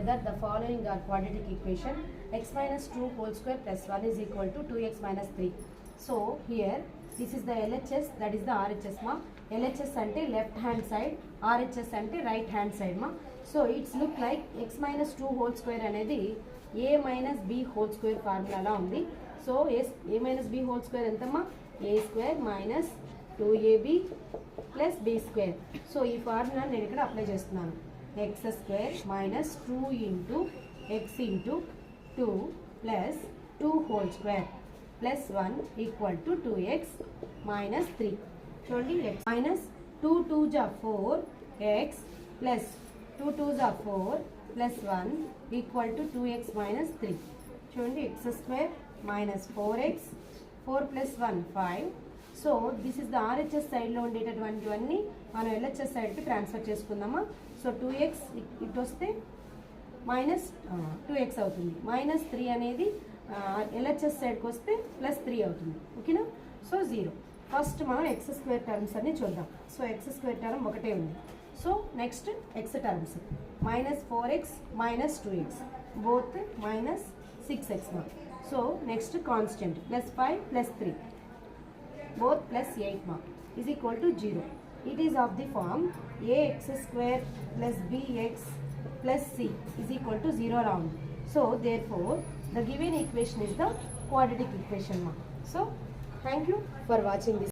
together the following are quadratic equation. X minus 2 whole square plus 1 is equal to 2x minus 3. So here this is the LHS, that is the RHS ma. LHS ante left hand side, RHS ante right hand side ma. So it's look like x minus 2 whole square anedi a minus b whole square formula la undi. So a minus b whole square enta ma, a square minus 2ab plus b square. So ee formula nenu ikkada apply chestunanu. X square minus 2 into x into 2 plus 2 whole square plus 1 equal to 2x minus 3. చూడండి x minus 2 2s are 4 x plus 2 2s are 4 plus 1 equal to 2x minus 3. చూడండి x square minus 4x 4 plus 1 5. So this is the RHS సైడ్లో ఉండేటటువంటివన్నీ మనం LHS సైడ్కి transfer చేసుకుందామా. So 2x ఇటు వస్తే minus 2x అవుతుంది, minus 3 అనేది LHS సైడ్కి వస్తే ప్లస్ 3 అవుతుంది. ఓకేనా. సో 0. ఫస్ట్ మనం x స్క్వేర్ టర్మ్స్ అన్ని చూద్దాం. సో x స్క్వేర్ టర్మ్ ఒకటే ఉంది. So next x terms minus 4x minus 2x both minus 6x. So next constant plus 5 plus 3 both plus 8 mark is equal to 0. It is of the form ax square plus bx plus c is equal to 0 round. So therefore the given equation is the quadratic equation mark. So thank you for watching this.